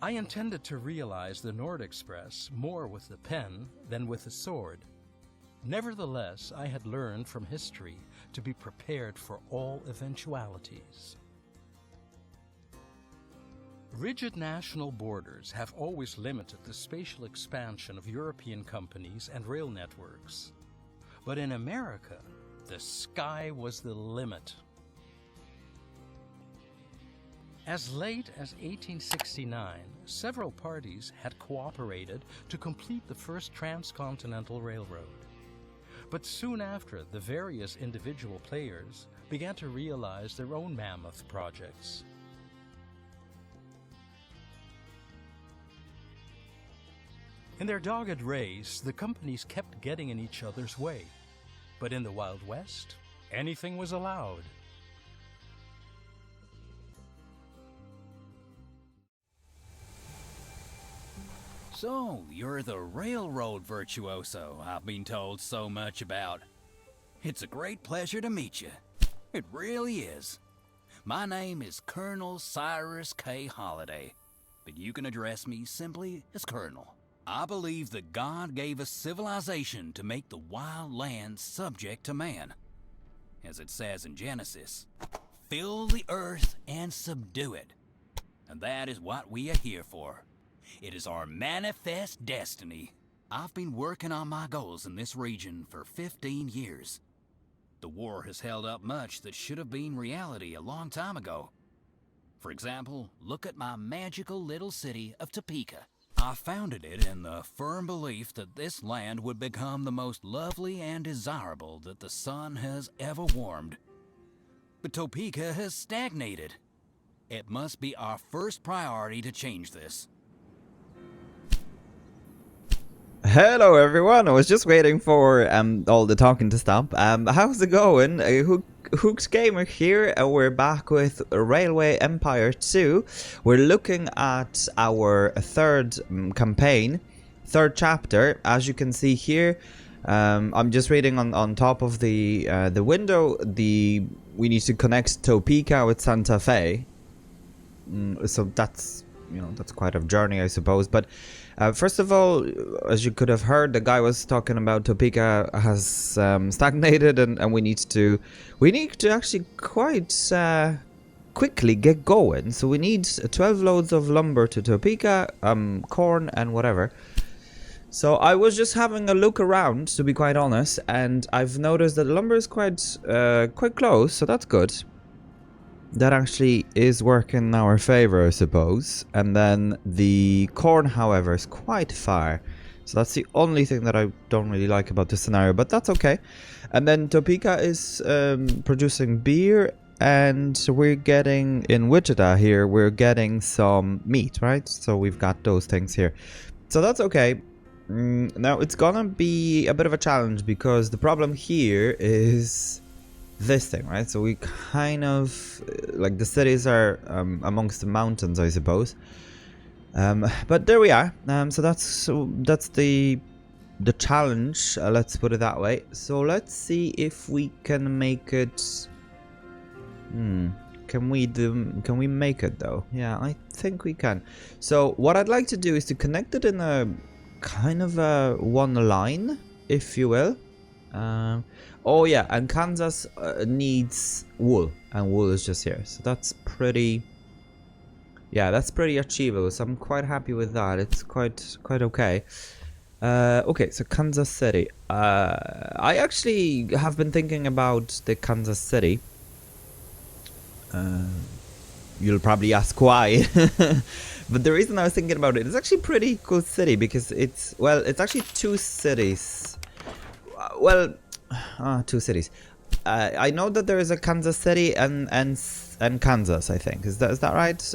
I intended to realize the Nord Express more with the pen than with the sword. Nevertheless, I had learned from history to be prepared for all eventualities. Rigid national borders have always limited the spatial expansion of European companies and rail networks. But in America, the sky was the limit. As late as 1869, several parties had cooperated to complete the first transcontinental railroad. But soon after, the various individual players began to realize their own mammoth projects. In their dogged race, the companies kept getting in each other's way. But in the Wild West, anything was allowed. So, you're the railroad virtuoso I've been told so much about. It's a great pleasure to meet you. It really is. My name is Colonel Cyrus K. Holliday, but you can address me simply as Colonel. I believe that God gave us civilization to make the wild land subject to man. As it says in Genesis, fill the earth and subdue it. And that is what we are here for. It is our manifest destiny. I've been working on my goals in this region for 15 years. The war has held up much that should have been reality a long time ago. For example, look at my magical little city of Topeka. I founded it in the firm belief that this land would become the most lovely and desirable that the sun has ever warmed. But Topeka has stagnated. It must be our first priority to change this. Hello everyone, I was just waiting for all the talking to stop. How's it going? Hooked Gamer here, and we're back with Railway Empire 2. We're looking at our third campaign, third chapter. As you can see here, I'm just reading on top of the window. We need to connect Topeka with Santa Fe. So that's that's quite a journey, I suppose. But first of all, as you could have heard, the guy was talking about Topeka has stagnated, and we need to actually quite quickly get going. So we need 12 loads of lumber to Topeka, corn and whatever. So I was just having a look around, to be quite honest, and I've noticed that lumber is quite close, so that's good. That actually is working in our favor, I suppose. And then the corn, however, is quite far. So that's the only thing that I don't really like about this scenario, but that's okay. And then Topeka is producing beer, and we're getting, in Wichita here, we're getting some meat, right? So we've got those things here. So that's okay. Now, it's gonna be a bit of a challenge, because the problem here is this thing, right? So we kind of like, the cities are amongst the mountains, I suppose, but there we are. So that's the challenge, let's put it that way. So let's see if we can make it. Can we make it though? Yeah, I think we can. So what I'd like to do is to connect it in a kind of a one line, if you will. Oh yeah, and Kansas needs wool, and wool is just here, so that's pretty. Yeah, that's pretty achievable. So I'm quite happy with that. It's quite okay. Okay, so Kansas City. I actually have been thinking about the Kansas City. You'll probably ask why, but the reason I was thinking about it is actually a pretty cool city, because it's actually two cities. Two cities. I know that there is a Kansas City and Kansas, I think. Is that right?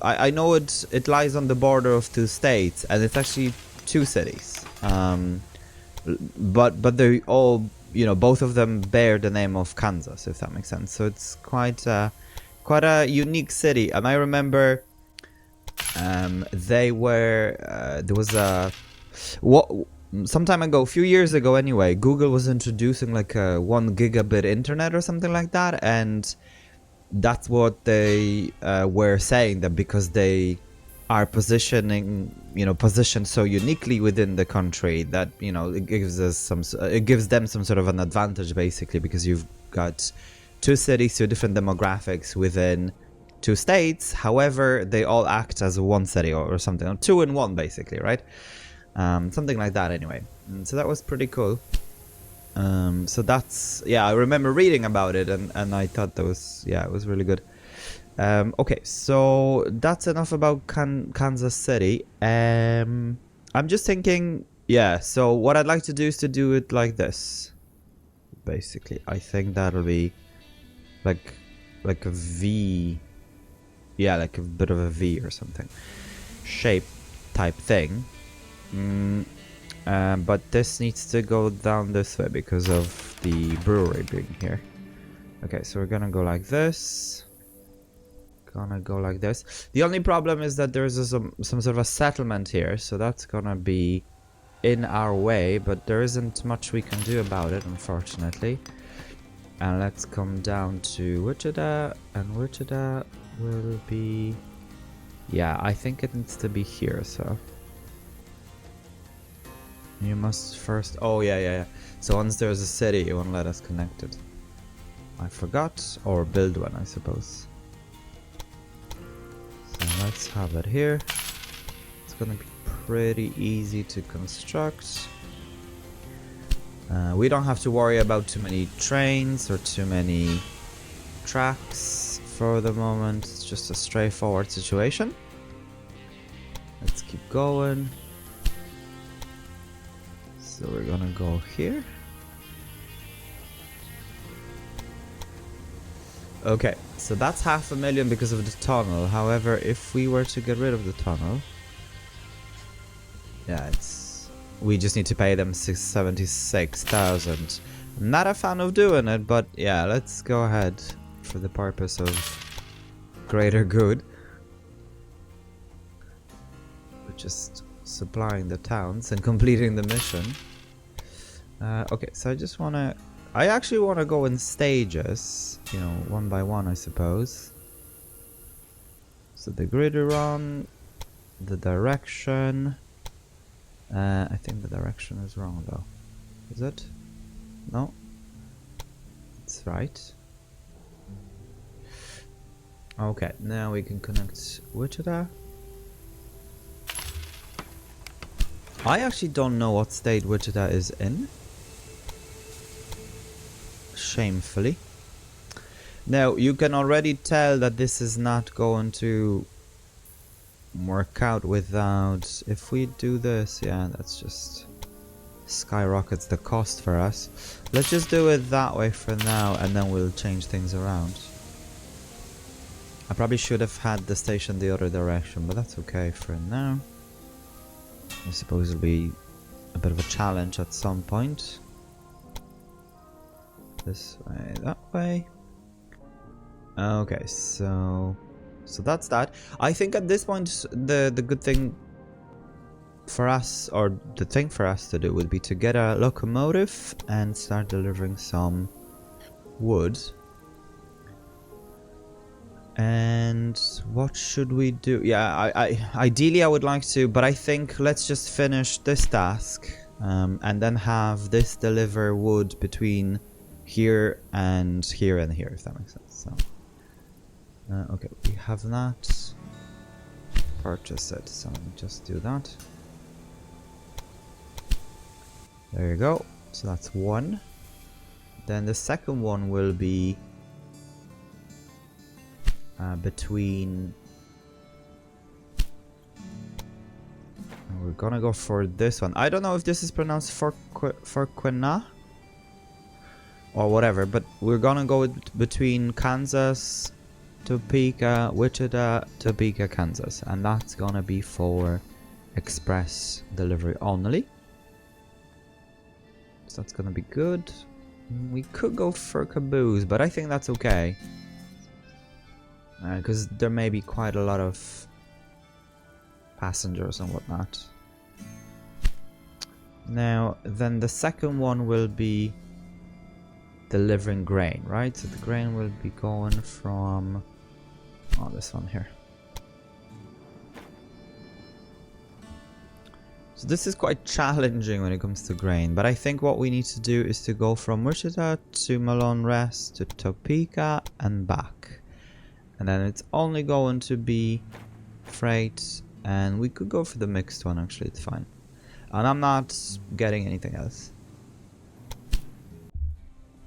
I know it lies on the border of two states, and it's actually two cities. But they all, both of them bear the name of Kansas, if that makes sense. So it's quite a unique city. And I remember there was a some time ago, a few years ago anyway, Google was introducing like a 1 gigabit internet or something like that, and that's what they were saying, that because they are positioned so uniquely within the country that it gives them some sort of an advantage, basically, because you've got two cities, two different demographics within two states. However, they all act as one city or something, or two in one, basically, right? Something like that, anyway. And so that was pretty cool. So that's, I remember reading about it, and I thought that was, it was really good. Okay, so that's enough about Kansas City. I'm just thinking, so what I'd like to do is to do it like this. Basically, I think that'll be like a V. Yeah, like a bit of a V or something. Shape type thing. But this needs to go down this way because of the brewery being here. Okay, so we're gonna go like this. The only problem is that there's some sort of a settlement here, so that's gonna be in our way, but there isn't much we can do about it, unfortunately. And let's come down to Wichita, and Wichita will be... Yeah, I think it needs to be here, so... You must first... Oh, yeah. So once there's a city, it won't let us connect it. I forgot, or build one, I suppose. So let's have it here. It's gonna be pretty easy to construct. We don't have to worry about too many trains or too many tracks for the moment. It's just a straightforward situation. Let's keep going. So we're gonna go here. Okay, so that's 500,000 because of the tunnel. However, if we were to get rid of the tunnel, we just need to pay them 76,000. Not a fan of doing it, but yeah, let's go ahead for the purpose of greater good. We're just supplying the towns and completing the mission. Okay, so I actually want to go in stages, one by one, I suppose. So the grid are on, the direction. I think the direction is wrong, though. Is it? No. It's right. Okay, now we can connect Wichita. I actually don't know what state Wichita is in. Shamefully. Now, you can already tell that this is not going to work out without... If we do this, that's just skyrockets the cost for us. Let's just do it that way for now, and then we'll change things around. I probably should have had the station the other direction, but that's okay for now. I suppose it'll be a bit of a challenge at some point. This way, that way. Okay, so that's that. I think at this point the good thing for us, or the thing for us to do, would be to get a locomotive and start delivering some wood. And what should we do? Yeah, I ideally I would like to, but I think let's just finish this task and then have this deliver wood between here and here and here, if that makes sense. So okay, we have not purchased it, so let me just do that. There you go. So that's one. Then the second one will be between... We're gonna go for this one. I don't know if this is pronounced Forquena or whatever, but we're gonna go between Kansas, Topeka, Wichita, Topeka, Kansas, and that's gonna be for express delivery only. So that's gonna be good. We could go for Caboose, but I think that's okay. Because there may be quite a lot of passengers and whatnot. Now, then the second one will be delivering grain, right? So the grain will be going from... Oh, this one here. So this is quite challenging when it comes to grain, but I think what we need to do is to go from Wichita to Malone Rest to Topeka and back. And then it's only going to be freight, and we could go for the mixed one, actually, it's fine. And I'm not getting anything else.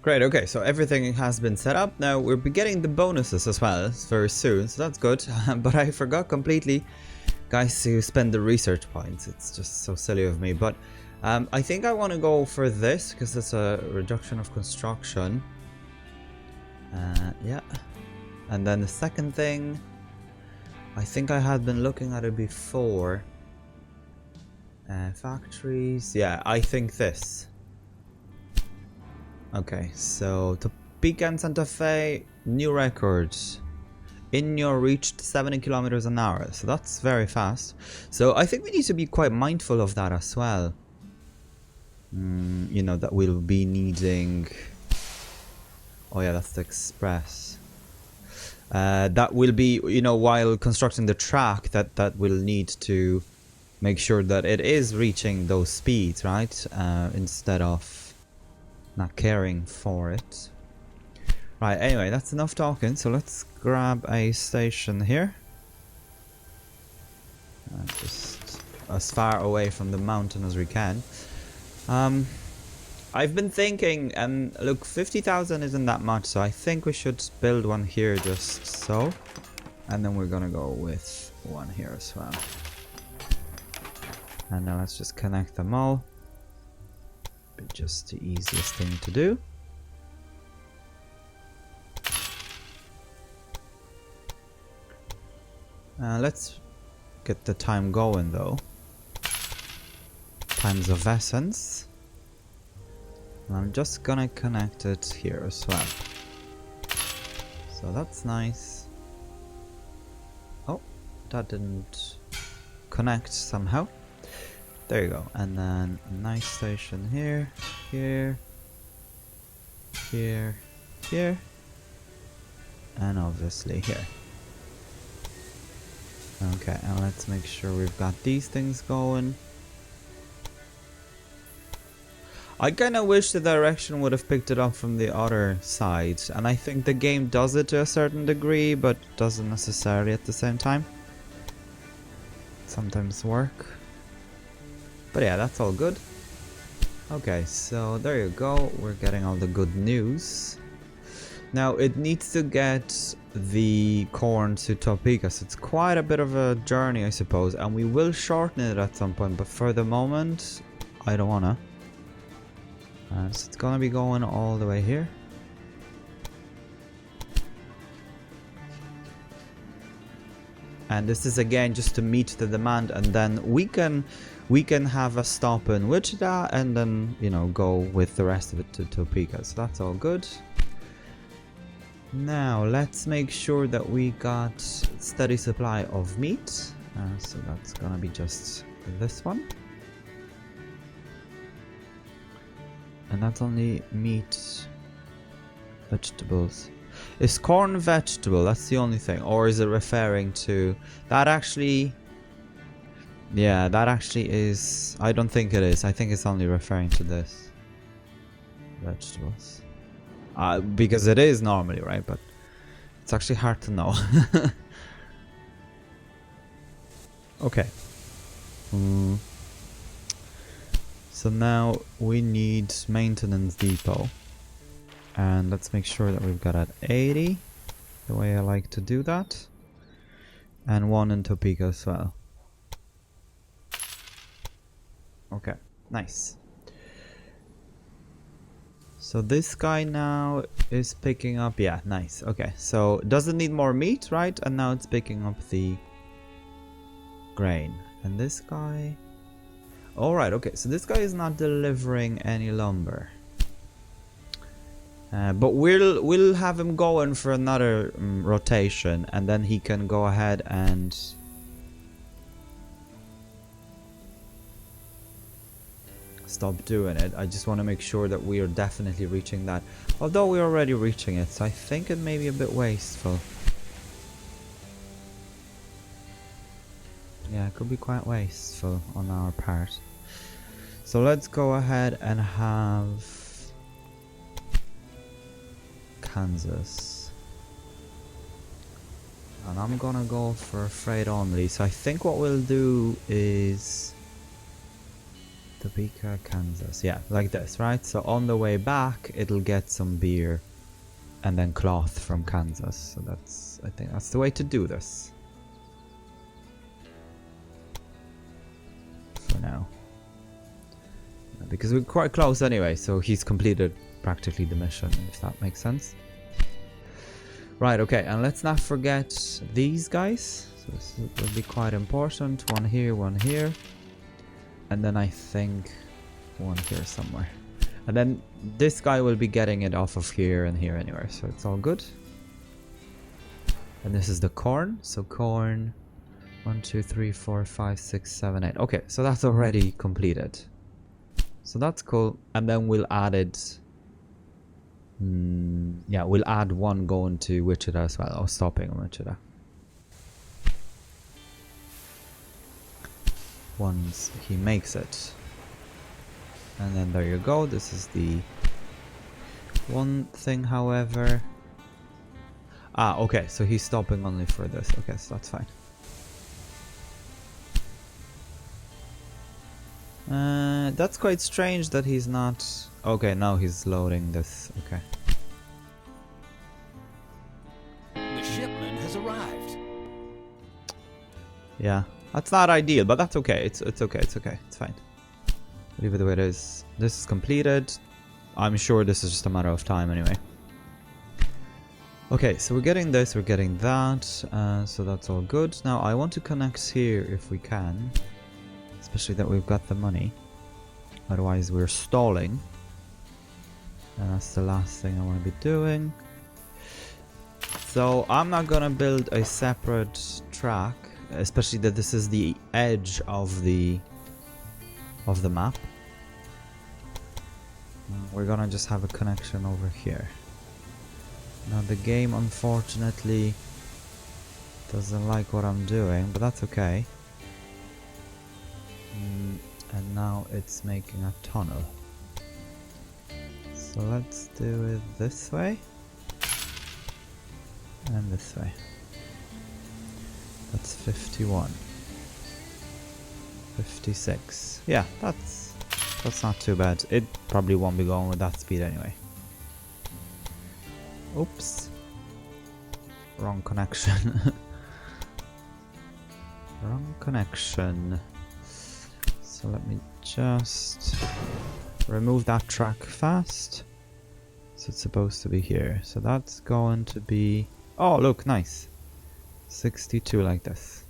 Great, okay, so everything has been set up. Now we'll be getting the bonuses as well very soon, so that's good. But I forgot completely, guys, to spend the research points. It's just so silly of me, but I think I want to go for this because it's a reduction of construction. Yeah. And then the second thing, I think I had been looking at it before. Factories, yeah, I think this. Okay, so Topeka and Santa Fe, new records. Inyo reached 70 kilometers an hour, so that's very fast. So I think we need to be quite mindful of that as well. You know, that we'll be needing... Oh yeah, that's the express. That will be, you know, while constructing the track, that will need to make sure that it is reaching those speeds, right? Instead of not caring for it. Right, anyway, that's enough talking, so let's grab a station here. Just as far away from the mountain as we can. I've been thinking, and look, 50,000 isn't that much, so I think we should build one here just so. And then we're gonna go with one here as well. And now let's just connect them all. Be just the easiest thing to do. Let's get the time going though. Times of essence. And I'm just gonna connect it here as well. So that's nice. Oh, that didn't connect somehow. There you go. And then a nice station here, here, here, here, and obviously here. Okay, and let's make sure we've got these things going. I kinda wish the direction would have picked it up from the other side, and I think the game does it to a certain degree, but doesn't necessarily at the same time. Sometimes work. But yeah, that's all good. Okay, so there you go, we're getting all the good news. Now it needs to get the corn to Topeka, so it's quite a bit of a journey, I suppose, and we will shorten it at some point, but for the moment I don't wanna. So it's gonna be going all the way here. And this is again just to meet the demand, and then we can have a stop in Wichita and then, you know, go with the rest of it to Topeka. So that's all good. Now let's make sure that we got steady supply of meat. So that's gonna be just this one. And that's only meat, vegetables. Is corn vegetable? That's the only thing. Or is it referring to... That actually... Yeah, that actually is... I don't think it is. I think it's only referring to this. Vegetables. Because it is normally, right? But it's actually hard to know. Okay. So now we need maintenance depot. And let's make sure that we've got at 80, the way I like to do that. And one in Topeka as well. Okay, nice. So this guy now is picking up, yeah, nice. Okay, so doesn't need more meat, right? And now it's picking up the grain. And this guy... Alright, okay, so this guy is not delivering any lumber. But we'll have him going for another rotation, and then he can go ahead and stop doing it. I just want to make sure that we are definitely reaching that. Although we're already reaching it, so I think it may be a bit wasteful. Yeah, it could be quite wasteful on our part. So let's go ahead and have Kansas. And I'm gonna go for freight only. So I think what we'll do is Topeka, Kansas. Yeah, like this, right? So on the way back, it'll get some beer and then cloth from Kansas. So I think that's the way to do this. For now. Because we're quite close anyway, so he's completed practically the mission, if that makes sense. Right, okay, and let's not forget these guys. So this will be quite important. One here. And then I think one here somewhere. And then this guy will be getting it off of here and here anyway, so it's all good. And this is the corn, so corn 1, 2, 3, 4, 5, 6, 7, 8. Okay, so that's already completed. So that's cool. And then we'll add it. Yeah, we'll add one going to Wichita as well, or stopping in Wichita. Once he makes it. And then there you go. This is the one thing, however. Ah, okay, so he's stopping only for this. Okay, so that's fine. That's quite strange that he's not... Okay, now he's loading this. Okay. The shipment has arrived. Yeah, that's not ideal, but that's okay. It's okay. It's okay. It's fine. Leave it the way it is. This is completed. I'm sure this is just a matter of time anyway. Okay, so we're getting this, we're getting that, so that's all good. Now I want to connect here if we can, especially that we've got the money. Otherwise we're stalling. And that's the last thing I want to be doing. So I'm not gonna build a separate track, especially that this is the edge of the map. We're gonna just have a connection over here. Now the game unfortunately doesn't like what I'm doing, but that's okay. And now it's making a tunnel. So let's do it this way. And this way. That's 51. 56. Yeah, that's not too bad. It probably won't be going with that speed anyway. Oops. Wrong connection. Wrong connection. So let me just remove that track fast. So it's supposed to be here. So that's going to be... Oh, look, nice. 62 like this.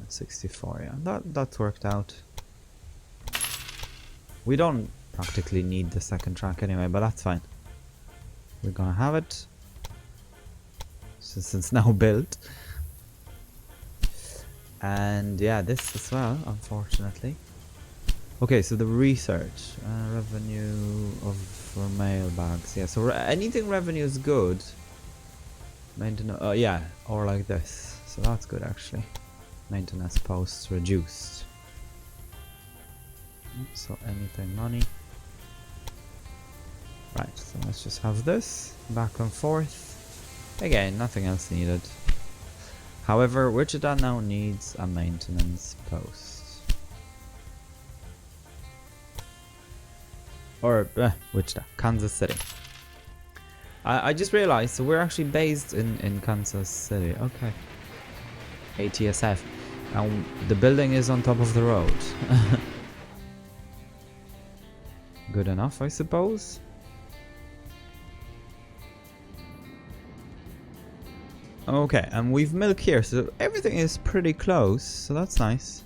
64, yeah. That's worked out. We don't practically need the second track anyway, but that's fine. We're gonna have it since it's now built. And yeah, this as well, unfortunately. Okay, so the research revenue for mail bags. Yeah, so anything revenue is good. Maintenance, yeah, or like this. So that's good actually. Maintenance posts reduced. So anything money. Right, so let's just have this back and forth. Again, nothing else needed. However, Wichita now needs a maintenance post. Or Wichita, Kansas City. I just realized, so we're actually based in Kansas City. Okay. ATSF. And the building is on top of the road. Good enough, I suppose. Okay, and we've milk here, so everything is pretty close, so that's nice.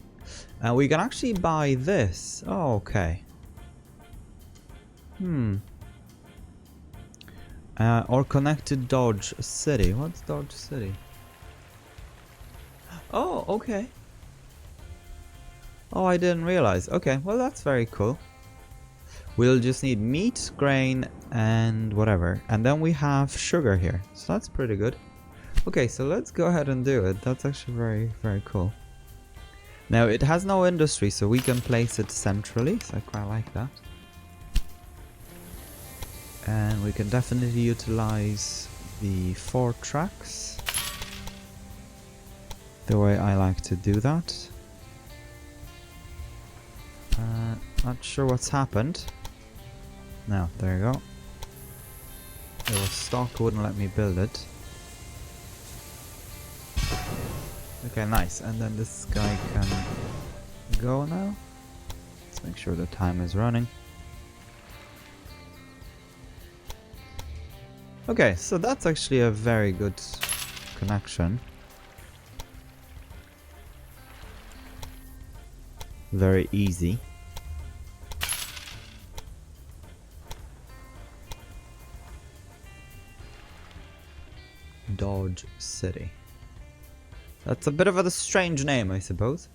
We can actually buy this. Oh, okay. Or connected Dodge City. What's Dodge City? Oh, okay. Oh, I didn't realize. Okay, well that's very cool. We'll just need meat, grain, and whatever. And then we have sugar here, so that's pretty good. Okay, so let's go ahead and do it. That's actually very, very cool. Now, it has no industry, so we can place it centrally, so I quite like that. And we can definitely utilize the 4 tracks the way I like to do that. Not sure what's happened. Now, there you go. It was stuck, wouldn't let me build it. Okay, nice. And then this guy can go now. Let's make sure the time is running. Okay, so that's actually a very good connection. Very easy. Dodge City. That's a bit of a strange name, I suppose.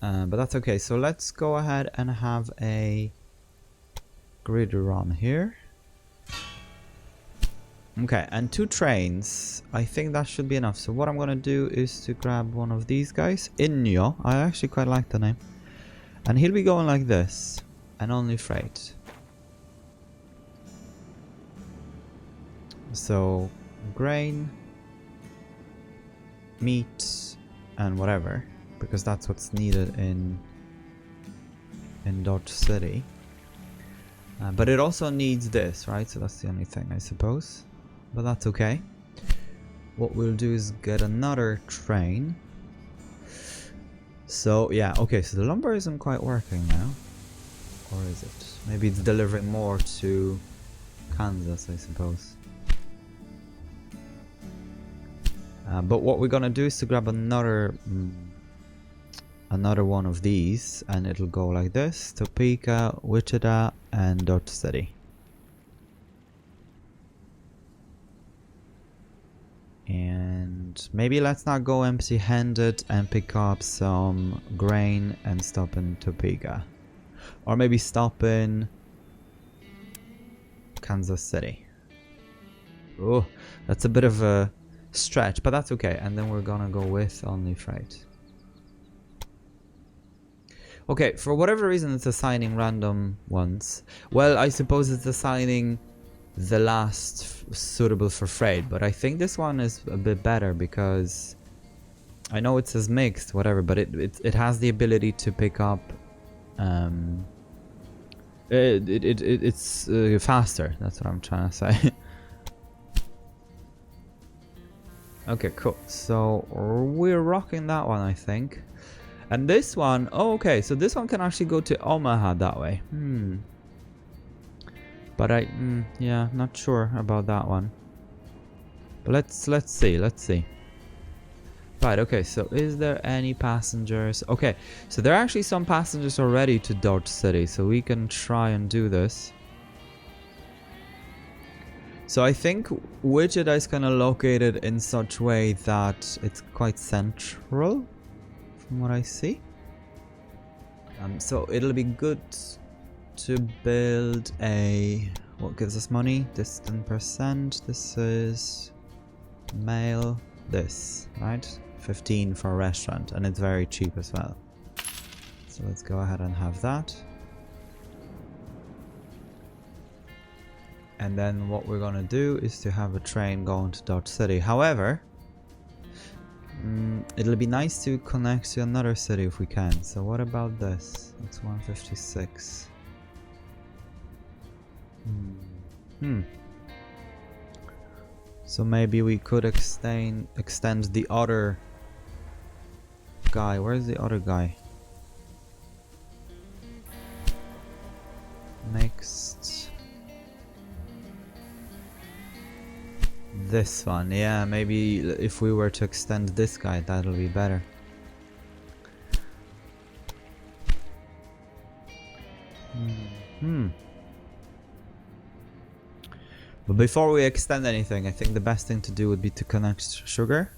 But that's okay. So let's go ahead and have a grid run here. Okay, and 2 trains. I think that should be enough. So what I'm gonna do is to grab one of these guys. Inyo. I actually quite like the name. And he'll be going like this. And only freight. So, grain, meat, and whatever. Because that's what's needed in Dodge City. But it also needs this, right? So that's the only thing, I suppose. But that's okay. What we'll do is get another train. So, yeah, okay, so the lumber isn't quite working now. Or is it? Maybe it's delivering more to Kansas, I suppose. But what we're gonna do is to grab another one of these, and it'll go like this: Topeka, Wichita, and Dodge City. And maybe let's not go empty-handed and pick up some grain and stop in Topeka, or maybe stop in Kansas City. Oh, that's a bit of a stretch, but that's okay. And then we're gonna go with only freight. Okay, for whatever reason it's assigning random ones. Well, I suppose it's assigning the last suitable for freight, but I think this one is a bit better because I know it says mixed, whatever, but it has the ability to pick up it's faster, that's what I'm trying to say. Okay, cool. So we're rocking that one, I think. And this one, oh, okay, so this one can actually go to Omaha that way. But yeah, not sure about that one. But let's see. Right, okay, so is there any passengers? Okay, so there are actually some passengers already to Dodge City, so we can try and do this. So I think Wichita is kind of located in such way that it's quite central, from what I see. So it'll be good to build a... What gives us money? This 10%. This is... mail. This, right? 15 for a restaurant, and it's very cheap as well. So let's go ahead and have that. And then what we're gonna do is to have a train going to Dodge City. However, it'll be nice to connect to another city if we can. So what about this? It's 156. So maybe we could extend the other guy. Where's the other guy? Next. This one, yeah, maybe if we were to extend this guy, that'll be better. But before we extend anything, I think the best thing to do would be to connect sugar.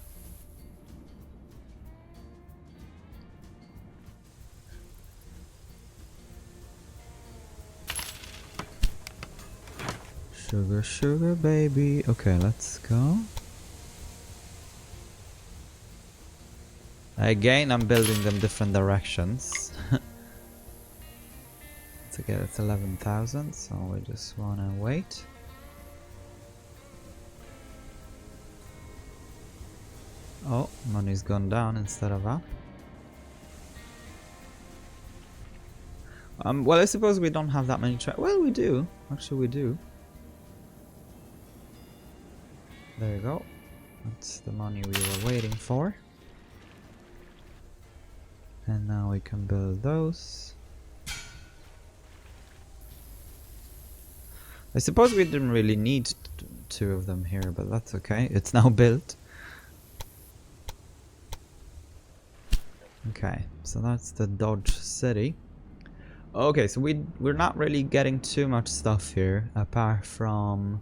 Sugar, sugar baby. Okay, let's go. Again, I'm building them different directions. To get it 11,000, so we just wanna wait. Oh, money's gone down instead of up. Well, I suppose we don't have that many well, we do. Actually, we do. There you go. That's the money we were waiting for. And now we can build those. I suppose we didn't really need two of them here, but that's okay. It's now built. Okay, so that's the Dodge City. Okay, so we're not really getting too much stuff here, apart from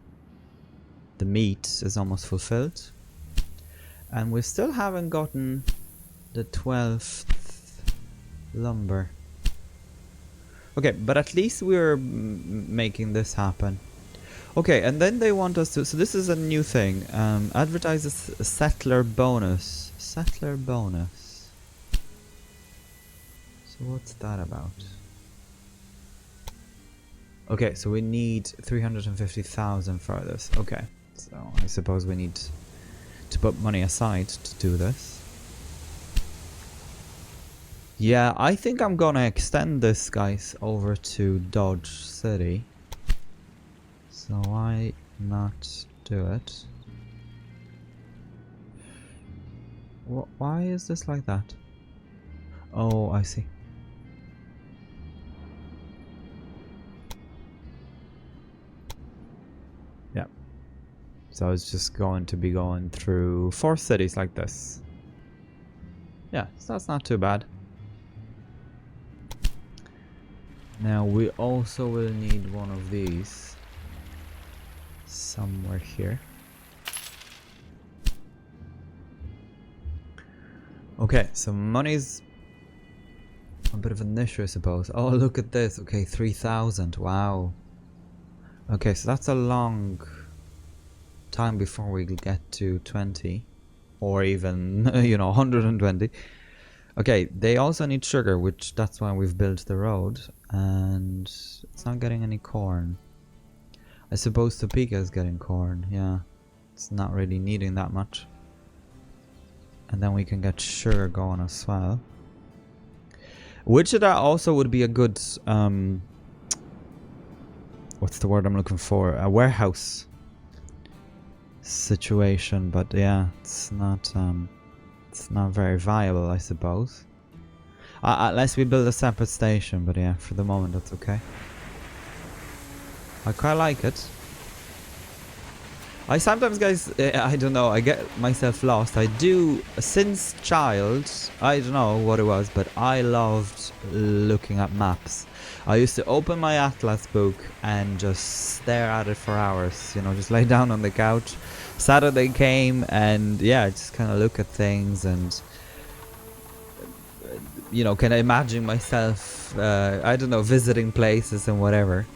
the meat is almost fulfilled. And we still haven't gotten the 12th lumber. Okay, but at least we're making this happen. Okay, and then they want us to... So this is a new thing. Advertises a settler bonus. Settler bonus. So what's that about? Okay, so we need 350,000 for this. Okay, so I suppose we need to put money aside to do this. Yeah, I think I'm gonna extend this, guys, over to Dodge City. So why not do it? Why is this like that? Oh, I see. Yeah. So it's just going to be going through 4 cities like this. Yeah, so that's not too bad. Now we also will need one of these somewhere here. Okay, so money's a bit of an issue, I suppose. Oh, look at this. Okay, 3,000. Wow. Okay, so that's a long time before we get to 20, or even 120. Okay, they also need sugar, which that's why we've built the road, and it's not getting any corn. I suppose Topeka is getting corn. Yeah, it's not really needing that much. And then we can get sugar going as well. Wichita also would be a good what's the word I'm looking for? A warehouse situation, but yeah, it's not very viable, I suppose. Unless we build a separate station, but yeah, for the moment that's okay. I quite like it. I sometimes, guys, I don't know, I get myself lost. I do, since child, I don't know what it was, but I loved looking at maps. I used to open my atlas book and just stare at it for hours, just lay down on the couch. Saturday came and yeah, just kind of look at things and can I imagine myself, I don't know, visiting places and whatever.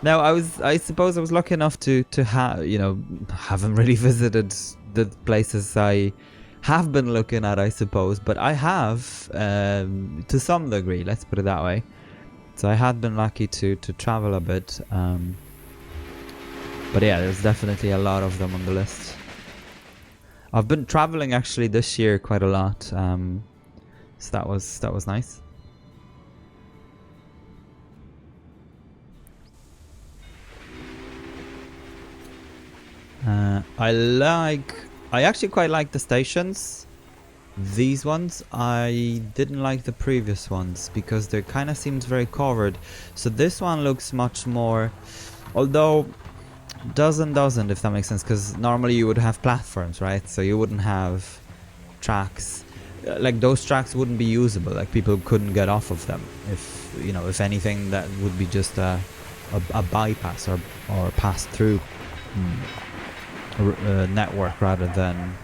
Now I suppose I was lucky enough to have, haven't really visited the places I have been looking at, I suppose, but I have, to some degree, let's put it that way. So I had been lucky to travel a bit, but yeah, there's definitely a lot of them on the list. I've been traveling actually this year quite a lot, so that was nice. I actually quite like the stations. These ones, I didn't like the previous ones because they kind of seemed very covered. So this one looks much more, although doesn't if that makes sense, because normally you would have platforms, right? So you wouldn't have tracks. Like those tracks wouldn't be usable. Like people couldn't get off of them. If anything, that would be just a bypass or pass through network rather than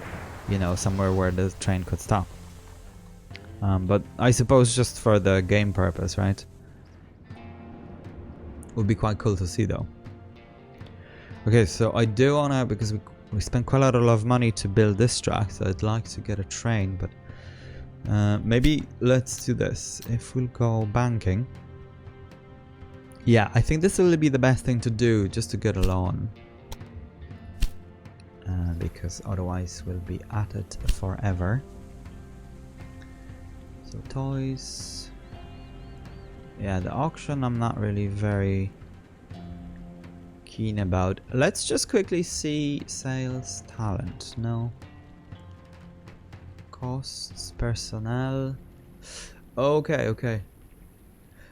somewhere where the train could stop. But I suppose just for the game purpose, right? Would be quite cool to see though. Okay, so I do wanna, because we spent quite a lot of money to build this track, so I'd like to get a train, but maybe let's do this. If we'll go banking. Yeah, I think this will be the best thing to do, just to get a loan. Because otherwise we'll be at it forever. So toys. Yeah, the auction I'm not really very keen about. Let's just quickly see sales talent. No. Costs, personnel. Okay, okay.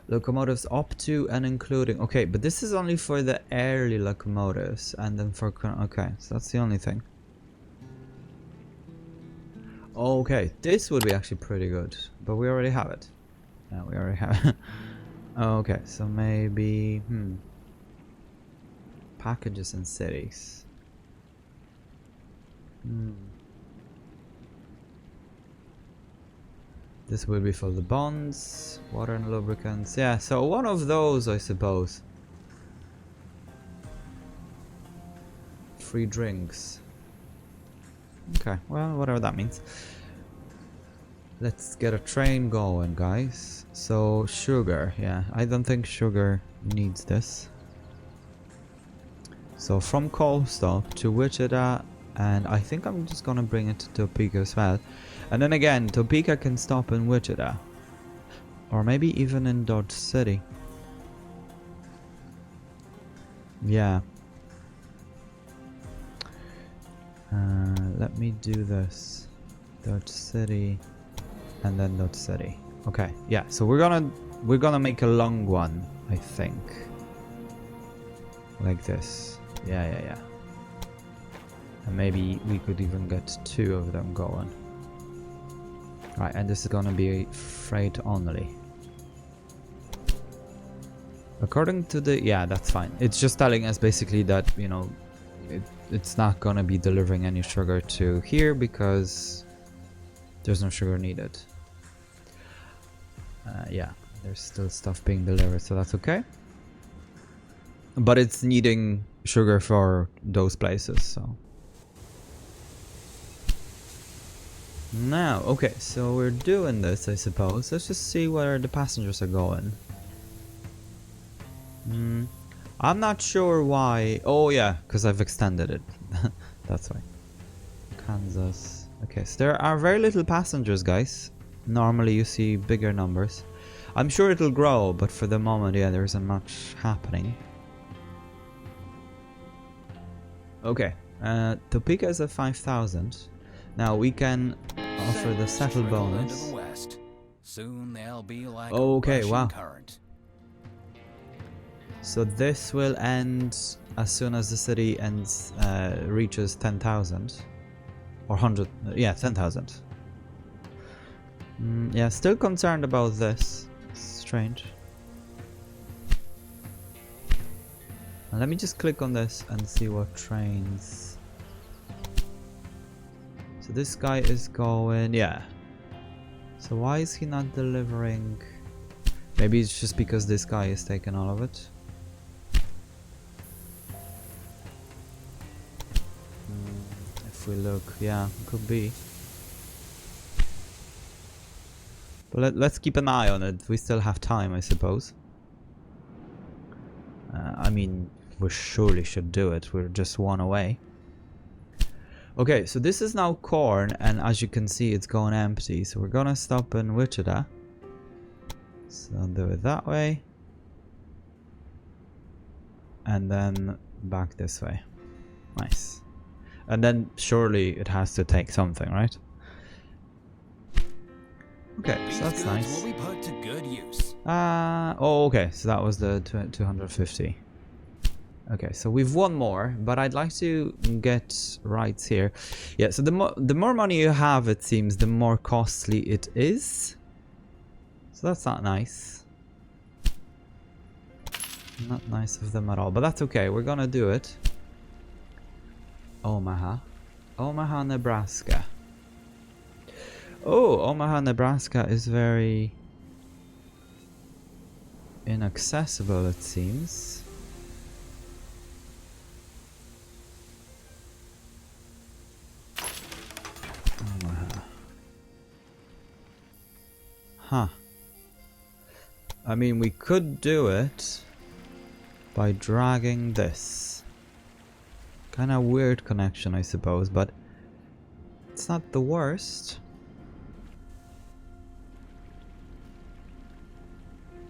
Locomotives up to and including. Okay, but this is only for the early locomotives, and then for okay, so that's the only thing. Okay, this would be actually pretty good, but we already have it. Yeah, we already have it. Okay, so maybe packages in cities. This will be for the bonds, water and lubricants. Yeah, so one of those, I suppose. Free drinks. Okay, well, whatever that means. Let's get a train going, guys. So, sugar, yeah. I don't think sugar needs this. So, from Coalstop to Wichita, and I think I'm just gonna bring it to Topeka as well. And then again, Topeka can stop in Wichita. Or maybe even in Dodge City. Yeah. Let me do this. Dodge City. And then Dodge City. Okay, yeah, so we're gonna make a long one, I think. Like this. Yeah. And maybe we could even get 2 of them going. Right, and this is gonna be freight only. According to the... yeah, that's fine. It's just telling us basically that, you know, it's not gonna be delivering any sugar to here because there's no sugar needed. Yeah, there's still stuff being delivered, so that's okay. But it's needing sugar for those places, so... Now, okay, so we're doing this, I suppose. Let's just see where the passengers are going. I'm not sure why. Oh yeah, because I've extended it. That's why. Kansas. Okay, so there are very little passengers, guys. Normally you see bigger numbers. I'm sure it'll grow, but for the moment, yeah, there isn't much happening. Okay, Topeka is at 5,000. Now we can offer the settle bonus. Soon they'll be like okay, wow. Current. So this will end as soon as the city ends, reaches 10,000 or 100. Yeah, 10,000. Yeah, still concerned about this. It's strange. And let me just click on this and see what trains. So this guy is going, yeah. So why is he not delivering? Maybe it's just because this guy is taking all of it. If we look, yeah, could be. But let's keep an eye on it. We still have time, I suppose. I mean, we surely should do it. We're just one away. Okay, so this is now corn, and as you can see, it's going empty. So we're gonna stop in Wichita. So I'll do it that way. And then back this way. Nice. And then surely it has to take something, right? Okay, so that's nice. Will be put to good use. Oh, okay, so that was the 250. Okay, so we've one more, but I'd like to get rights here. Yeah, so the more money you have, it seems, the more costly it is. So that's not nice. Not nice of them at all, but that's okay. We're gonna do it. Omaha, Nebraska. Oh, Omaha, Nebraska is very inaccessible, it seems. Huh. I mean, we could do it by dragging this. Kind of weird connection, I suppose, but it's not the worst.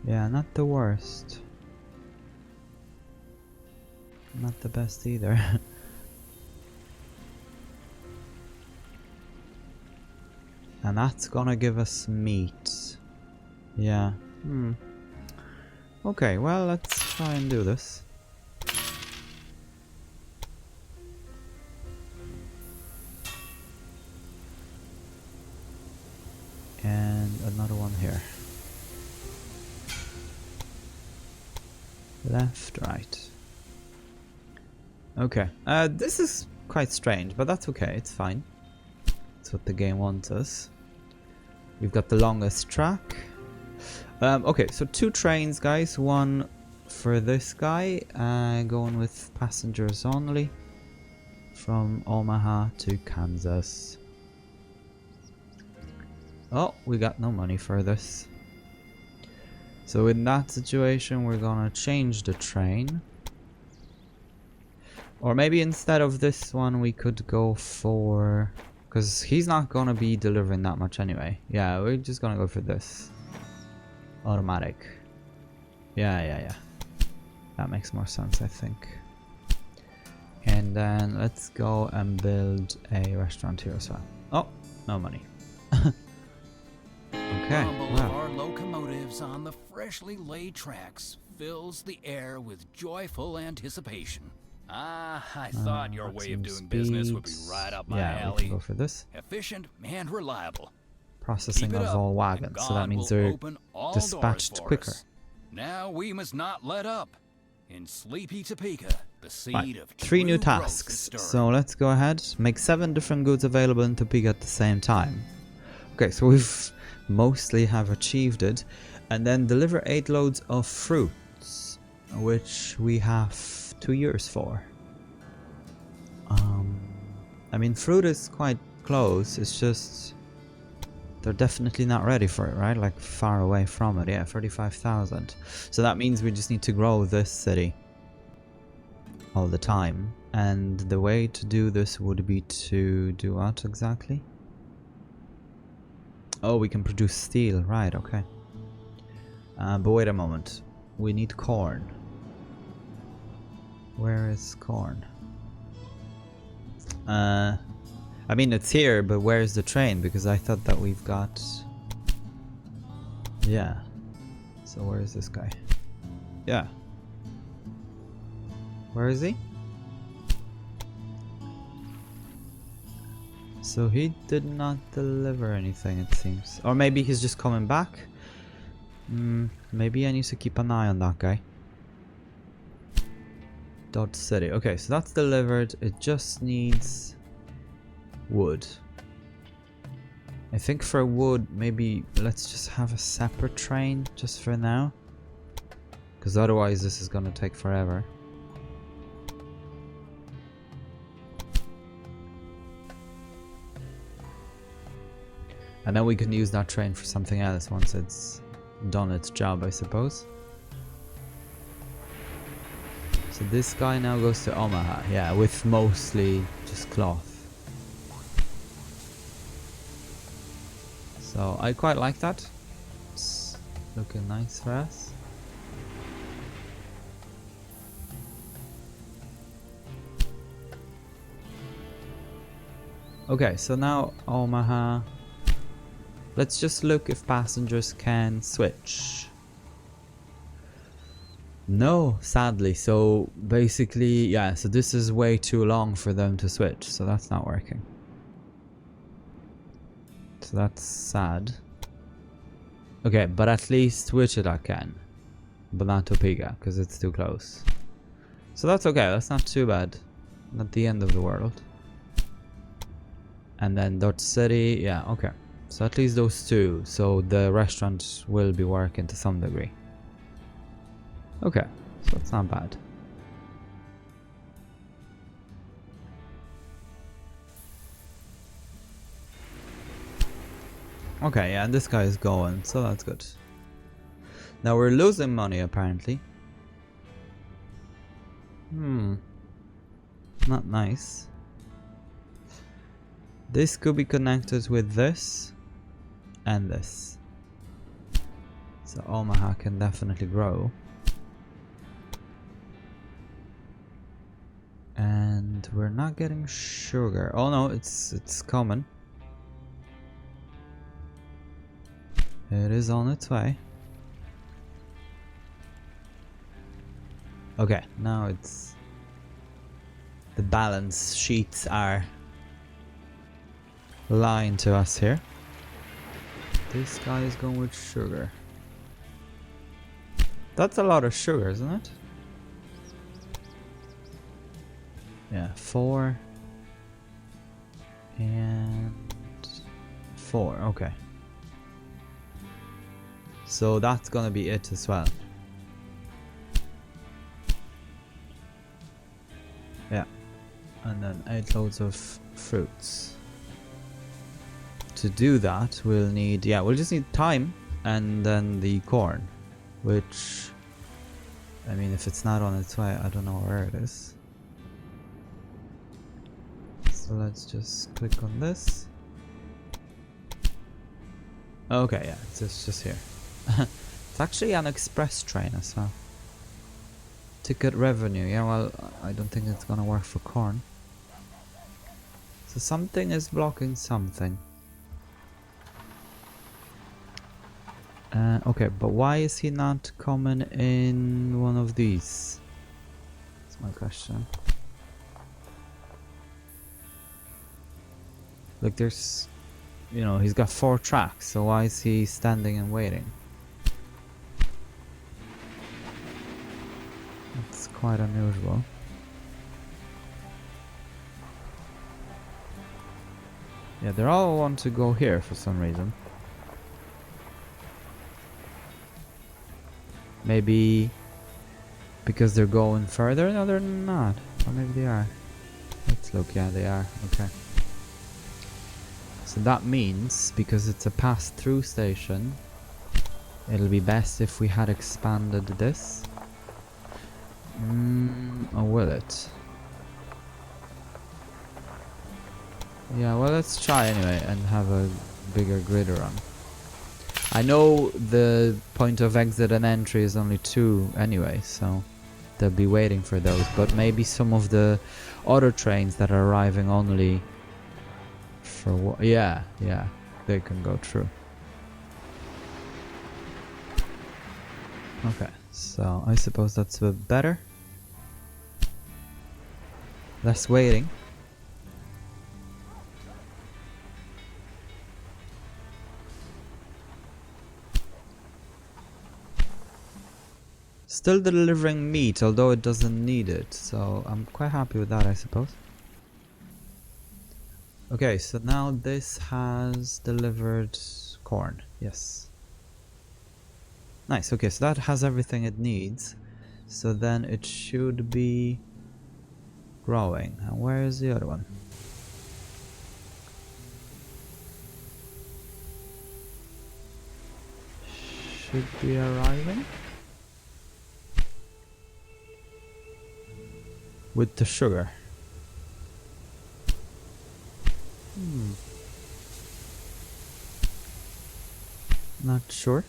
Yeah, not the worst. Not the best either. And that's gonna give us meat. Yeah. Okay, well, let's try and do this. And another one here. Left, right. Okay. This is quite strange, but that's okay, it's fine. That's what the game wants us. We've got the longest track. Okay, so 2 trains, guys. One for this guy, going with passengers only. From Omaha to Kansas. Oh, we got no money for this. So in that situation, we're gonna change the train. Or maybe instead of this one, we could go for... Because he's not gonna be delivering that much anyway. Yeah, we're just gonna go for this. Automatic. Yeah. That makes more sense, I think. And then let's go and build a restaurant here as well. Oh, no money. Okay, Rumble wow. of our locomotives on the freshly laid tracks fills the air with joyful anticipation. I thought your way of doing business would be right up my Yeah, we alley. can go for this. Efficient and reliable. Processing Keep it of up, all and wagons, so that God means will they're open all dispatched doors for quicker. us. Now we must not let up. In sleepy Topeka, the seed Right, of 3 new true growth is tasks. stirring. So let's go ahead. Make 7 different goods available in Topeka at the same time. Okay, so we've mostly have achieved it. And then deliver 8 loads of fruits, which we have 2 years for. I mean, fruit is quite close. It's just they're definitely not ready for it, right? Like far away from it. Yeah, 35,000. So that means we just need to grow this city all the time. And the way to do this would be to do what exactly? Oh, we can produce steel, right? Okay. But wait a moment. We need corn. Where is corn? I mean, it's here, but where's the train? Because I thought that we've got... Yeah. So where is this guy? Yeah. Where is he? So he did not deliver anything, it seems. Or maybe he's just coming back? Maybe I need to keep an eye on that guy. Dodge City. Okay, so that's delivered. It just needs wood. I think for wood, maybe let's just have a separate train just for now. Because otherwise this is gonna take forever. And then we can use that train for something else once it's done its job, I suppose. So this guy now goes to Omaha, yeah, with mostly just cloth. So I quite like that. It's looking nice for us. Okay, so now Omaha. Let's just look if passengers can switch. No, sadly. So basically, yeah, so this is way too long for them to switch, so that's not working. So that's sad. Okay, but at least Wichita can. But not Topeka, because it's too close. So that's okay, that's not too bad. Not the end of the world. And then Dodge City, yeah, okay. So at least those two, so the restaurant will be working to some degree. Okay, so it's not bad. Okay, yeah, and this guy is going, so that's good. Now we're losing money apparently. Not nice. This could be connected with this and this. So Omaha can definitely grow. And we're not getting sugar. Oh no, it's coming. It is on its way. Okay, now it's... the balance sheets are lying to us here. This guy is going with sugar. That's a lot of sugar, isn't it? Yeah, 4 and 4, okay. So that's gonna be it as well. Yeah, and then 8 loads of fruits. To do that, we'll need, yeah, we'll just need thyme and then the corn, which, I mean, if it's not on its way, I don't know where it is. So let's just click on this. Okay, yeah, it's just here. It's actually an express train as well. Ticket revenue, yeah, well, I don't think it's gonna work for corn. So something is blocking something. Okay, but why is he not coming in one of these? That's my question. Like there's, you know, he's got 4 tracks, so why is he standing and waiting? That's quite unusual. Yeah, they all want to go here for some reason. Maybe because they're going further? No, they're not. Or maybe they are. Let's look. Yeah, they are. Okay. So that means, because it's a pass-through station, it'll be best if we had expanded this. Or will it? Yeah, well, let's try anyway and have a bigger grid run. I know the point of exit and entry is only 2 anyway, so they'll be waiting for those. But maybe some of the other trains that are arriving only for yeah, they can go through. Okay, so I suppose that's a bit better. Less waiting. Still delivering meat, although it doesn't need it, so I'm quite happy with that, I suppose. Okay, so now this has delivered corn, yes. Nice, okay, so that has everything it needs. So then it should be growing. And where is the other one? Should be arriving. With the sugar. Not sure.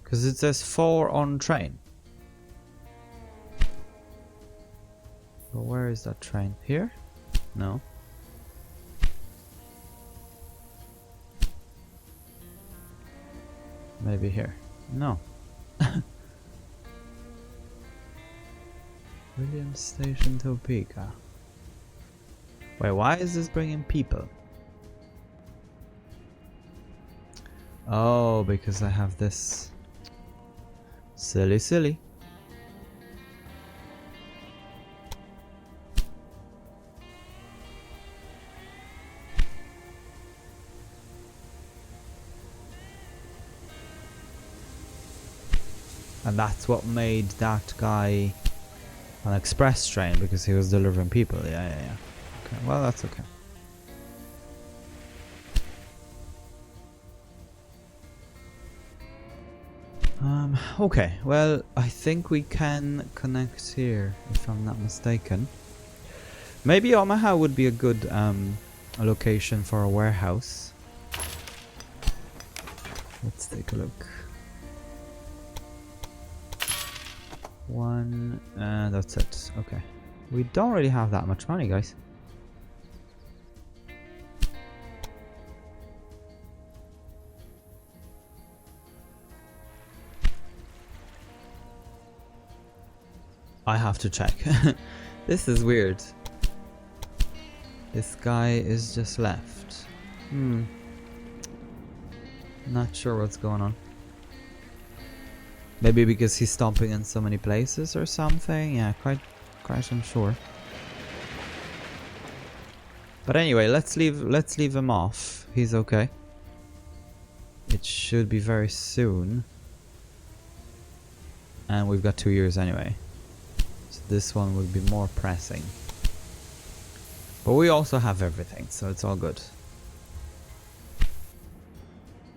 Because it says 4 on train. But where is that train? Here? No. Maybe here. No. Williams Station, Topeka. Wait, why is this bringing people? Oh, because I have this. Silly. And that's what made that guy An express train because he was delivering people. Yeah. Okay, well, that's okay. Okay, well, I think we can connect here, if I'm not mistaken. Maybe Omaha would be a good location for a warehouse. Let's take a look. One, that's it. Okay. We don't really have that much money, guys. I have to check. This is weird. This guy is just left. Not sure what's going on. Maybe because he's stomping in so many places or something. Yeah, quite unsure. But anyway, let's leave him off. He's okay. It should be very soon. And we've got 2 years anyway. So this one would be more pressing. But we also have everything, so it's all good.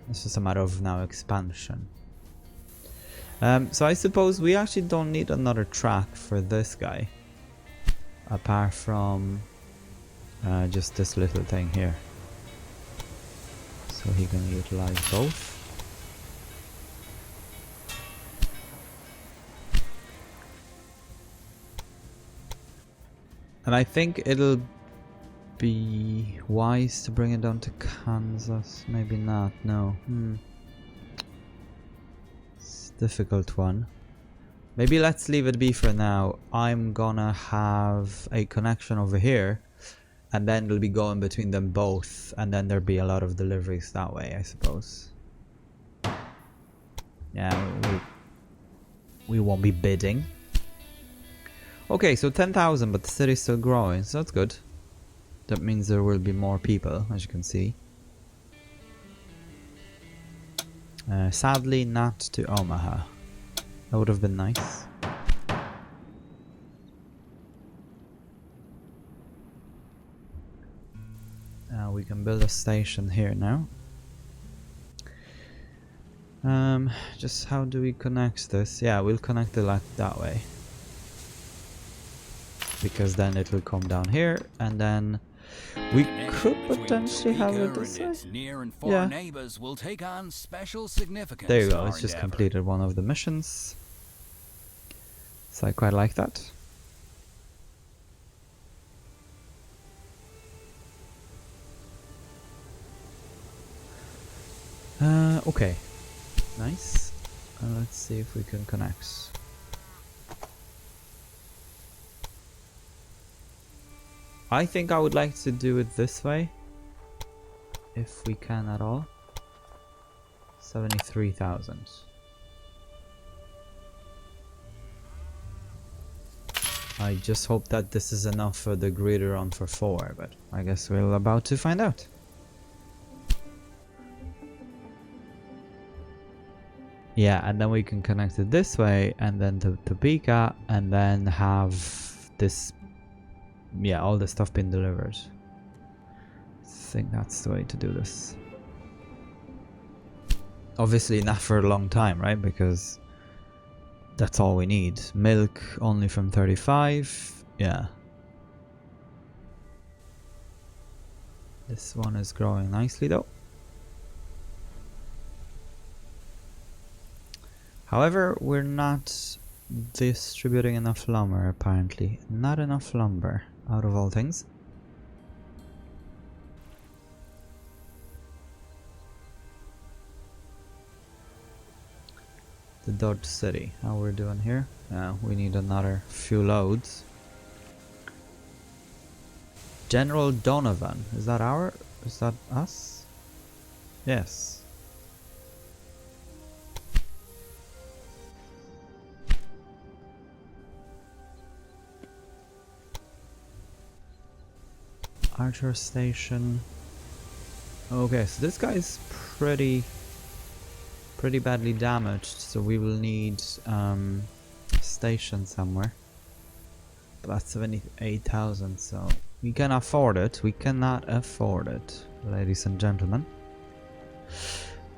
It's just a matter of now expansion. So I suppose we actually don't need another track for this guy. Apart from just this little thing here. So he can utilize both. And I think it'll be wise to bring it down to Kansas. Maybe not, no. It's a difficult one. Maybe let's leave it be for now. I'm gonna have a connection over here. And then it'll be going between them both. And then there'll be a lot of deliveries that way, I suppose. Yeah, we won't be bidding. Okay, so 10,000, but the city's still growing, so that's good. That means there will be more people, as you can see. Sadly, not to Omaha. That would have been nice. We can build a station here now. Just how do we connect this? Yeah, we'll connect it like that way. Because then it will come down here, and then we could potentially have it this way. Near and far Yeah. neighbors will take on special significance. There you in go, our it's just endeavor. completed one of the missions. So I quite like that. Okay. Nice. Let's see if we can connect. I think I would like to do it this way. If we can at all. 73,000. I just hope that this is enough for the greater on for 4, but I guess we're about to find out. Yeah, and then we can connect it this way, and then to Topeka, and then have this, yeah, all the stuff being delivered. I think that's the way to do this. Obviously not for a long time, right? Because that's all we need. Milk only from 35. Yeah. This one is growing nicely though. However, we're not distributing enough lumber apparently. Not enough lumber, out of all things. The Dodge City, how we're doing here? We need another few loads. General Donovan, is that us? Yes. Archer Station. Okay, so this guy's pretty badly damaged, so we will need station somewhere. But that's 78,000, so we can afford it. We cannot afford it, ladies and gentlemen.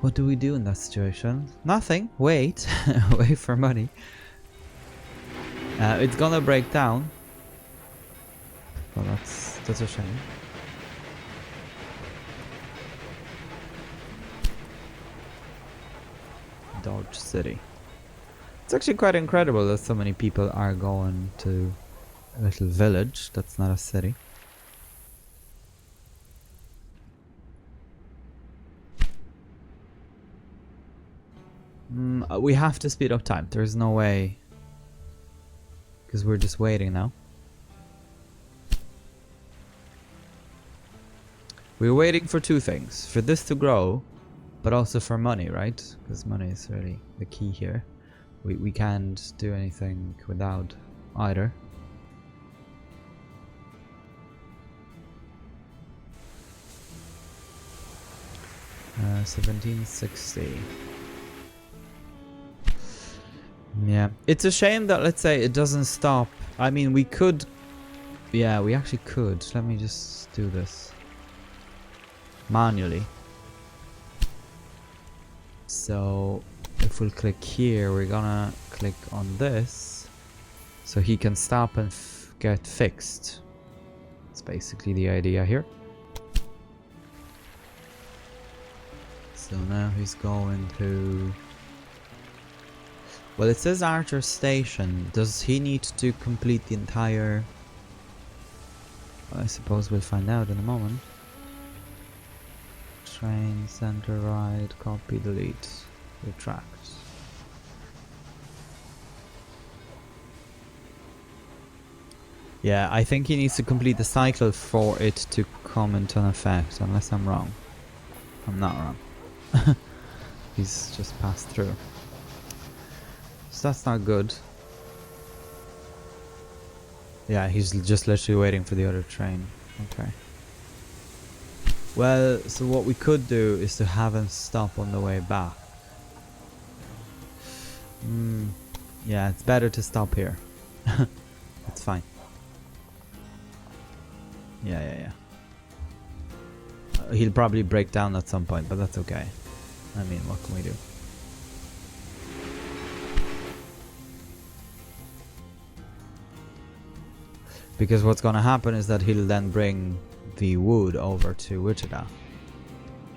What do we do in that situation? Nothing. Wait. Wait for money. It's gonna break down. Well, that's a shame. Dodge City. It's actually quite incredible that so many people are going to a little village that's not a city. We have to speed up time. There's no way. Because we're just waiting now. We're waiting for two things. For this to grow, but also for money, right? Because money is really the key here. We can't do anything without either. 1760. Yeah, it's a shame that, let's say, it doesn't stop. I mean, we could... Yeah, we actually could. Let me just do this manually. So if we'll click here, we're gonna click on this so he can stop and get fixed. That's basically the idea here. So now he's going to... Well, it says Archer Station. Does he need to complete the entire... Well, I suppose we'll find out in a moment. Train, center, ride, copy, delete, retract. Yeah, I think he needs to complete the cycle for it to come into an effect, unless I'm wrong. I'm not wrong. He's just passed through. So that's not good. Yeah, he's just literally waiting for the other train. Okay. Well, so what we could do is to have him stop on the way back. Yeah, it's better to stop here. That's fine. Yeah. He'll probably break down at some point, but that's okay. I mean, what can we do? Because what's gonna happen is that he'll then bring the wood over to Wichita.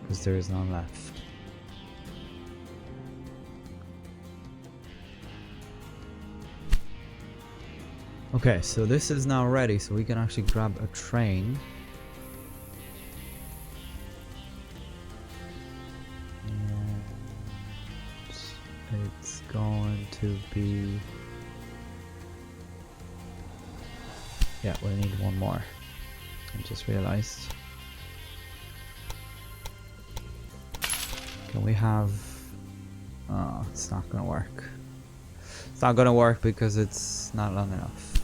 Because there is none left. Okay, so this is now ready, so we can actually grab a train. And it's going to be... Yeah, we'll need one more. I just realized. Can we have... Oh, it's not gonna work. It's not gonna work because it's not long enough.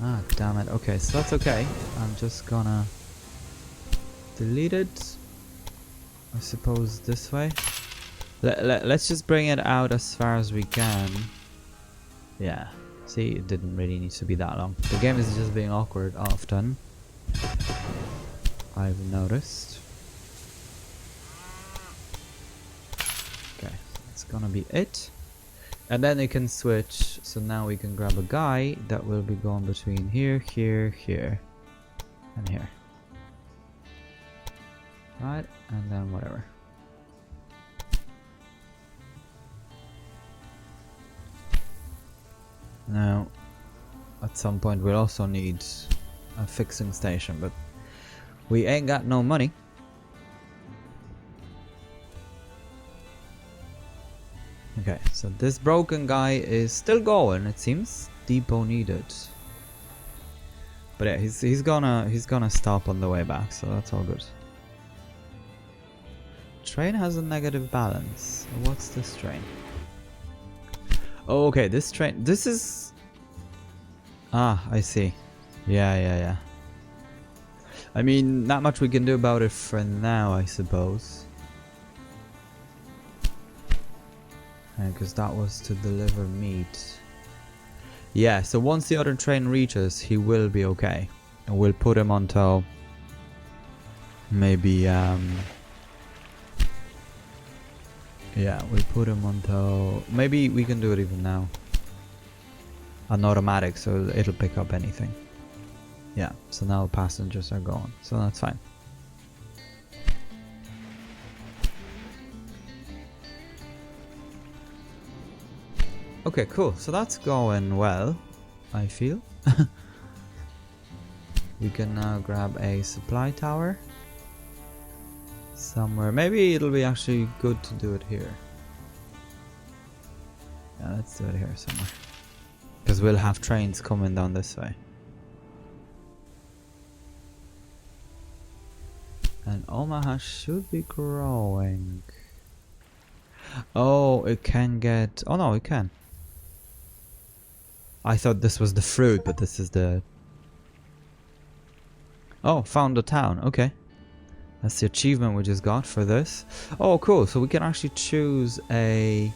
Ah, damn it. Okay, so that's okay. I'm just gonna delete it. I suppose this way. Let's just bring it out as far as we can. Yeah. See, it didn't really need to be that long. The game is just being awkward often. I've noticed. Okay, that's gonna be it. And then it can switch, so now we can grab a guy that will be going between here, here, here, and here. Right, and then whatever. Now, at some point we'll also need a fixing station, but we ain't got no money. Okay, so this broken guy is still going, it seems. Depot needed. But yeah, he's gonna stop on the way back, so that's all good. Train has a negative balance. What's this train? Oh, okay, this train... This is... Ah, I see. Yeah. I mean, not much we can do about it for now, I suppose. Because that was to deliver meat. Yeah, so once the other train reaches, he will be okay. And we'll put him until maybe yeah, we'll put him until maybe we can do it even now. An automatic, so it'll pick up anything. Yeah, so now passengers are gone, so that's fine. Okay, cool. So that's going well, I feel. We can now grab a supply tower somewhere. Maybe it'll be actually good to do it here. Yeah, let's do it here somewhere. Because we'll have trains coming down this way. And Omaha should be growing. Oh, it can get... Oh no, it can. I thought this was the fruit, but this is the... Oh, found a town. Okay. That's the achievement we just got for this. Oh, cool. So we can actually choose a...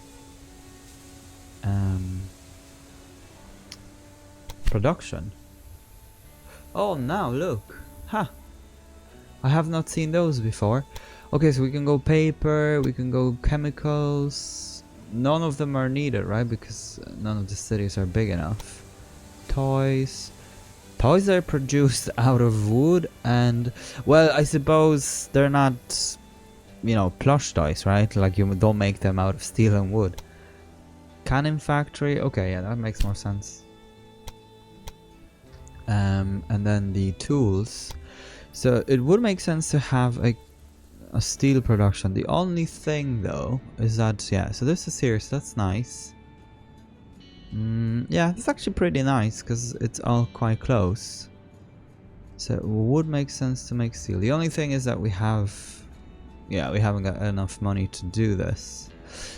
production. Oh, now look. Ha! I have not seen those before. Okay, so we can go paper, we can go chemicals. None of them are needed, right? Because none of the cities are big enough. Toys. Toys are produced out of wood and... Well, I suppose they're not, you know, plush toys, right? Like you don't make them out of steel and wood. Cannon factory. Okay, yeah, that makes more sense. And then the tools. So it would make sense to have a steel production. The only thing though is that, yeah, so this is here, so that's nice. Yeah, it's actually pretty nice because it's all quite close. So it would make sense to make steel. The only thing is that we haven't got enough money to do this.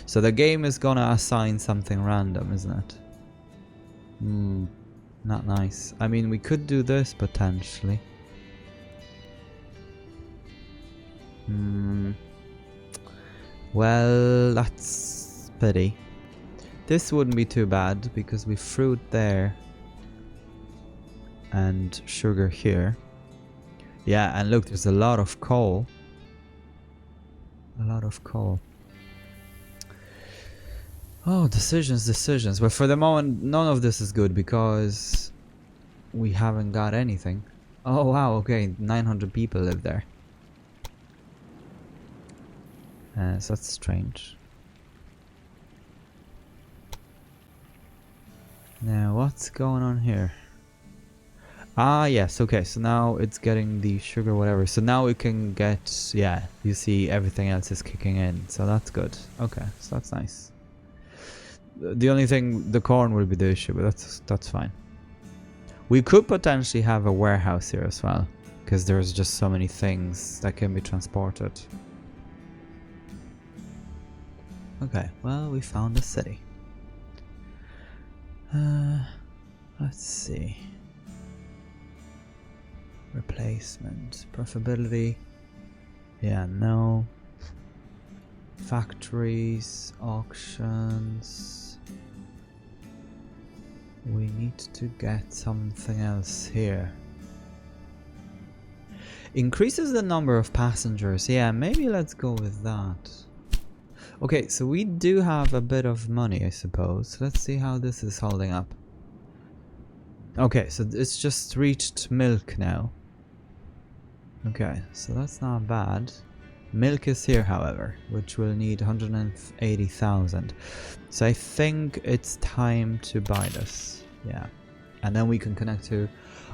So the game is gonna assign something random, isn't it? Not nice. I mean, we could do this potentially. Well, that's pity. This wouldn't be too bad because we've fruit there and sugar here. Yeah, and look, there's a lot of coal. A lot of coal. Oh, decisions. But for the moment, none of this is good because we haven't got anything. Oh, wow, okay, 900 people live there. So that's strange. Now, what's going on here? Ah, yes, okay, so now it's getting the sugar, whatever. So now we can get, yeah, you see everything else is kicking in. So that's good. Okay, so that's nice. The only thing, the corn will be the issue, but that's fine. We could potentially have a warehouse here as well, because there's just so many things that can be transported. Okay, well, we found a city. Let's see. Replacement, profitability. Yeah, no. Factories, auctions. We need to get something else here. Increases the number of passengers. Yeah, maybe let's go with that. Okay, so we do have a bit of money, I suppose. Let's see how this is holding up. Okay, so it's just reached milk now. Okay, so that's not bad. Milk is here, however, which will need 180,000. So I think it's time to buy this. Yeah. And then we can connect to...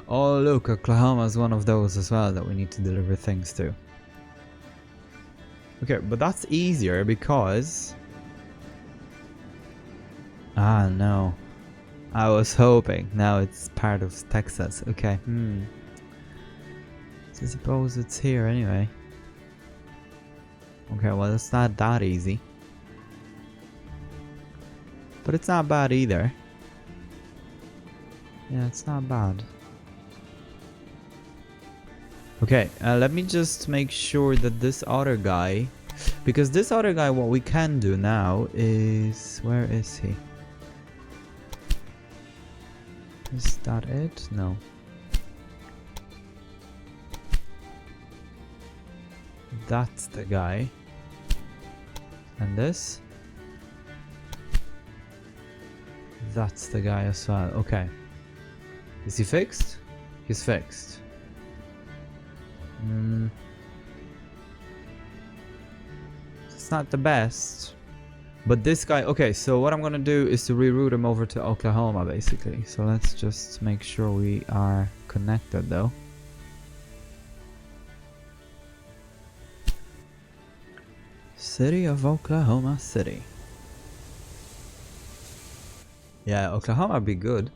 Oh, look, Oklahoma is one of those as well that we need to deliver things to. Okay, but that's easier because... Ah, no. I was hoping. Now it's part of Texas. Okay, So I suppose it's here anyway. Okay, well, it's not that easy. But it's not bad either. Yeah, it's not bad. Okay, let me just make sure that this other guy... Because this other guy, what we can do now is... Where is he? Is that it? No. That's the guy. And this? That's the guy as well. Okay. Is he fixed? He's fixed. It's not the best. But this guy... Okay, so what I'm gonna do is to reroute him over to Oklahoma, basically. So let's just make sure we are connected, though. City of Oklahoma City. Yeah, Oklahoma would be good.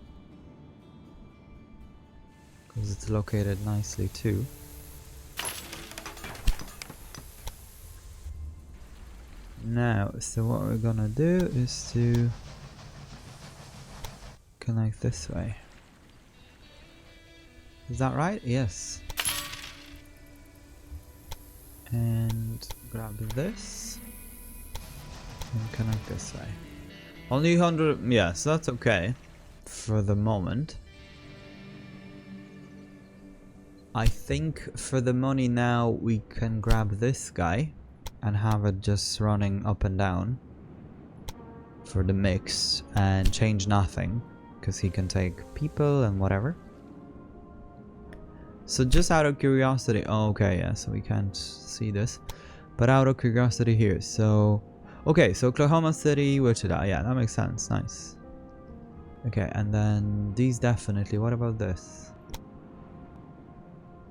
Because it's located nicely too. Now, so what we're gonna do is to connect this way. Is that right? Yes. And grab this and connect this way. Only 100, yeah, so that's okay for the moment. I think for the money now we can grab this guy and have it just running up and down for the mix and change nothing because he can take people and whatever. So just out of curiosity, oh, okay, yeah, so we can't see this, but out of curiosity here, so okay, so Oklahoma City, Wichita, yeah, that makes sense, nice. Okay, and then these definitely, what about this?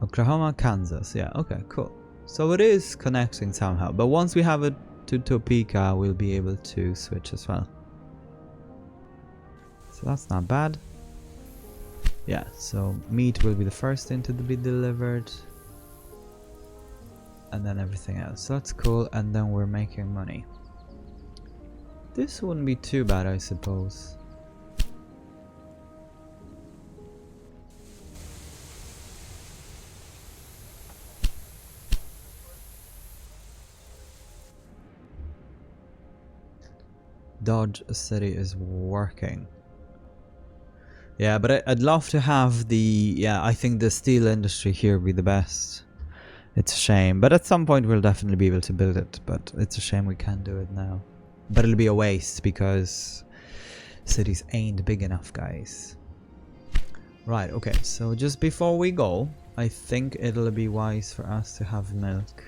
Oklahoma, Kansas, yeah, okay, cool. So it is connecting somehow, but once we have it to Topeka, we'll be able to switch as well. So that's not bad. Yeah, so meat will be the first thing to be delivered. And then everything else. So that's cool, and then we're making money. This wouldn't be too bad, I suppose. Dodge City is working. Yeah, but I'd love to have the... Yeah, I think the steel industry here would be the best. It's a shame, but at some point we'll definitely be able to build it. But it's a shame we can't do it now. But it'll be a waste because cities ain't big enough, guys. Right, okay, so just before we go, I think it'll be wise for us to have milk.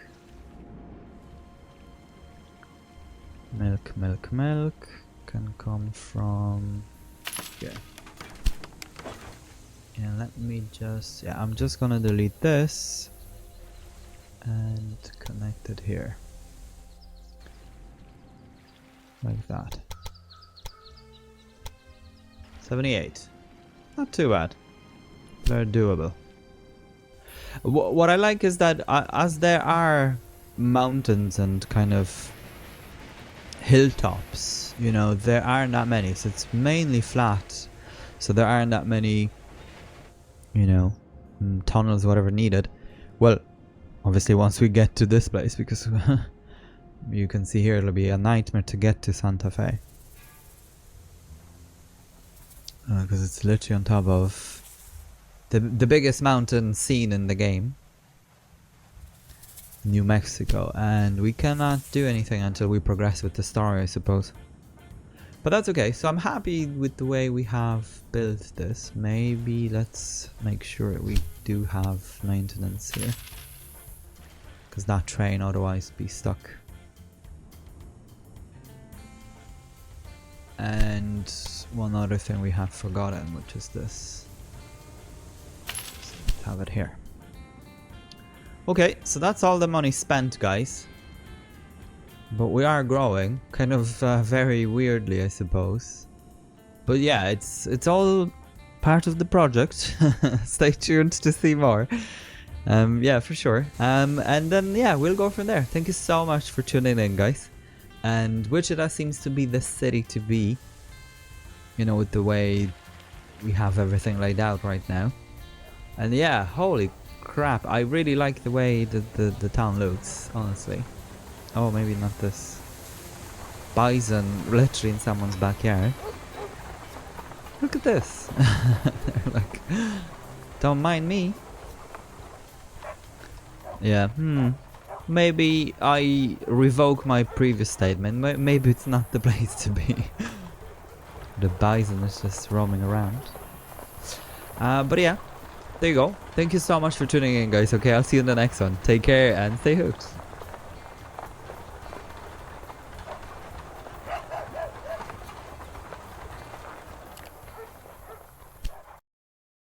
Milk can come from here. Yeah, let me just... Yeah, I'm just gonna delete this and connect it here. Like that. 78. Not too bad. Very doable. What I like is that as there are mountains and kind of hilltops, you know, there aren't that many. So it's mainly flat. So there aren't that many, you know, tunnels, whatever needed. Well, obviously once we get to this place, because you can see here it'll be a nightmare to get to Santa Fe. Because it's literally on top of the biggest mountain seen in the game. New Mexico. And we cannot do anything until we progress with the story, I suppose. But that's okay. So I'm happy with the way we have built this. Maybe let's make sure we do have maintenance here. Because that train otherwise be stuck. And one other thing we have forgotten, which is this. So let's have it here. Okay, so that's all the money spent, guys. But we are growing, kind of very weirdly, I suppose. But yeah, it's all part of the project. Stay tuned to see more. Yeah, for sure. And then yeah, we'll go from there. Thank you so much for tuning in, guys. And Wichita seems to be the city to be. You know, with the way we have everything laid out right now. And yeah, holy crap, I really like the way the town looks, honestly. Oh, maybe not this. Bison literally in someone's backyard. Look at this. Like, don't mind me. Yeah, maybe I revoke my previous statement. Maybe it's not the place to be. The bison is just roaming around. But yeah, there you go. Thank you so much for tuning in, guys. Okay, I'll see you in the next one. Take care and stay hooked.